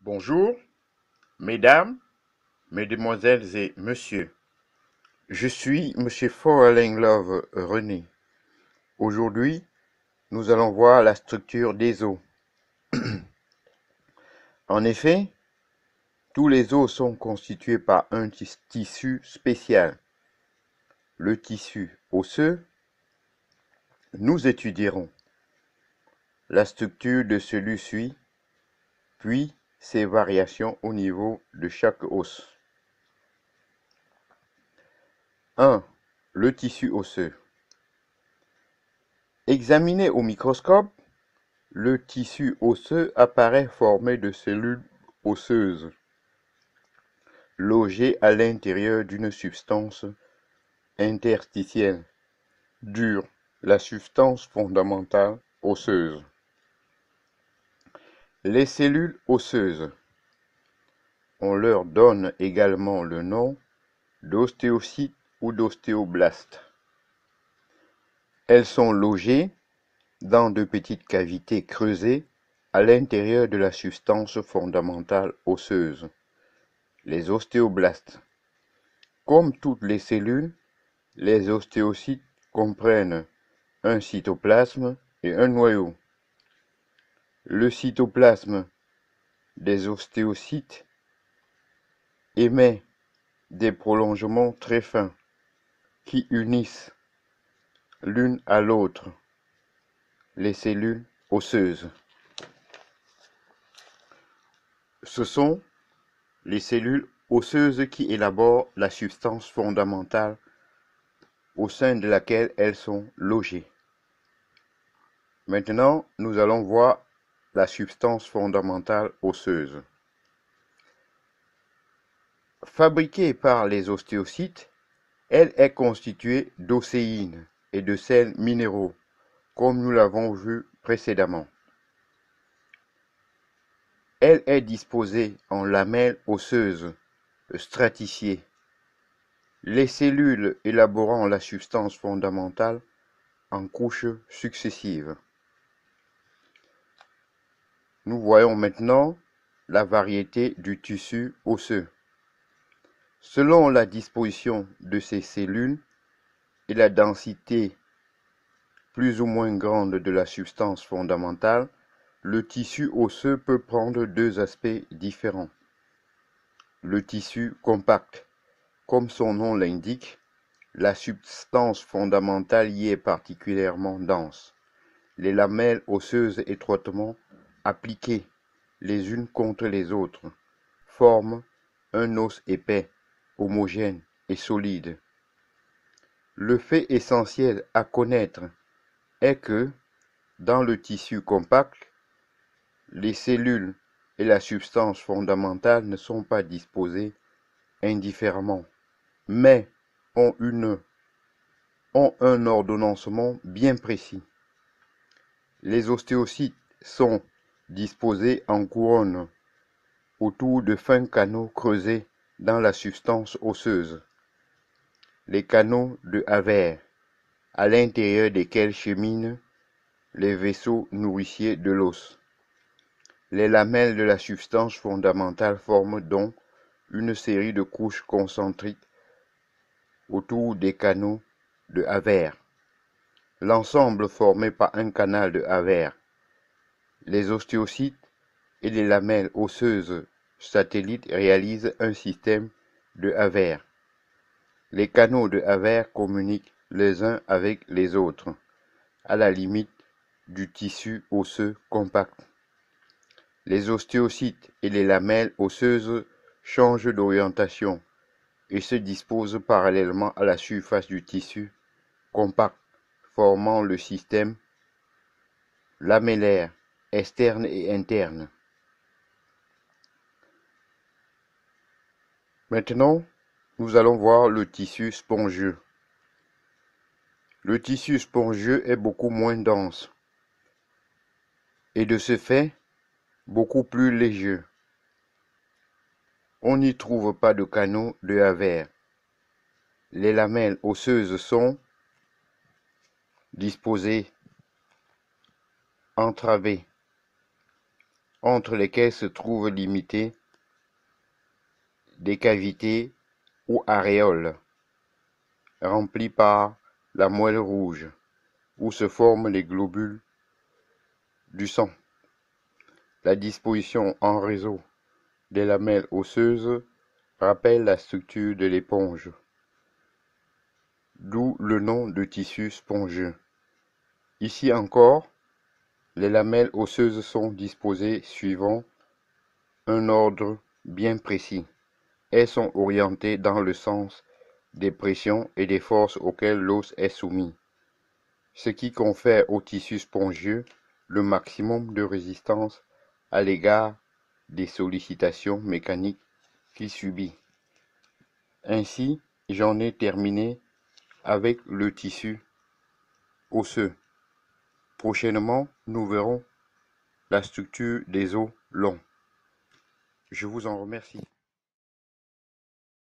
Bonjour, mesdames, mesdemoiselles et messieurs. Je suis Monsieur Love René. Aujourd'hui, nous allons voir la structure des os. En effet, tous les os sont constitués par un tissu spécial, le tissu osseux. Nous étudierons la structure de celui-ci, puis ses variations au niveau de chaque os. 1. Le tissu osseux. Examiné au microscope, le tissu osseux apparaît formé de cellules osseuses, logées à l'intérieur d'une substance interstitielle, dure, la substance fondamentale osseuse. Les cellules osseuses, on leur donne également le nom d'ostéocytes ou d'ostéoblastes. Elles sont logées dans de petites cavités creusées à l'intérieur de la substance fondamentale osseuse, les ostéoblastes. Comme toutes les cellules, les ostéocytes comprennent un cytoplasme et un noyau. Le cytoplasme des ostéocytes émet des prolongements très fins qui unissent l'une à l'autre les cellules osseuses. Ce sont les cellules osseuses qui élaborent la substance fondamentale au sein de laquelle elles sont logées. Maintenant, nous allons voir la substance fondamentale osseuse. Fabriquée par les ostéocytes, elle est constituée d'osséines et de sels minéraux, comme nous l'avons vu précédemment. Elle est disposée en lamelles osseuses stratifiées. Les cellules élaborant la substance fondamentale en couches successives. Nous voyons maintenant la variété du tissu osseux. Selon la disposition de ces cellules et la densité plus ou moins grande de la substance fondamentale, le tissu osseux peut prendre deux aspects différents. Le tissu compact, comme son nom l'indique, la substance fondamentale y est particulièrement dense. Les lamelles osseuses étroitement appliquées les unes contre les autres forment un os épais, homogène et solide. Le fait essentiel à connaître est que, dans le tissu compact, les cellules et la substance fondamentale ne sont pas disposées indifféremment, mais ont un ordonnancement bien précis. Les ostéocytes sont disposés en couronne autour de fins canaux creusés dans la substance osseuse, les canaux de Havre, à l'intérieur desquels cheminent les vaisseaux nourriciers de l'os. Les lamelles de la substance fondamentale forment donc une série de couches concentriques autour des canaux de Havre. L'ensemble formé par un canal de Havre, les ostéocytes et les lamelles osseuses satellites réalisent un système de Havre. Les canaux de Havre communiquent les uns avec les autres, à la limite du tissu osseux compact. Les ostéocytes et les lamelles osseuses changent d'orientation et se disposent parallèlement à la surface du tissu compact, formant le système lamellaire externe et interne. Maintenant, nous allons voir le tissu spongieux. Le tissu spongieux est beaucoup moins dense et de ce fait beaucoup plus léger. On n'y trouve pas de canaux de Havre. Les lamelles osseuses sont disposées entravées entre lesquelles se trouvent limitées des cavités ou aréoles remplies par la moelle rouge, où se forment les globules du sang. La disposition en réseau des lamelles osseuses rappelle la structure de l'éponge, d'où le nom de tissu spongieux. Ici encore, les lamelles osseuses sont disposées suivant un ordre bien précis. Elles sont orientées dans le sens des pressions et des forces auxquelles l'os est soumis, ce qui confère au tissu spongieux le maximum de résistance à l'égard des sollicitations mécaniques qu'il subit. Ainsi, j'en ai terminé avec le tissu osseux. Prochainement, nous verrons la structure des os longs. Je vous en remercie.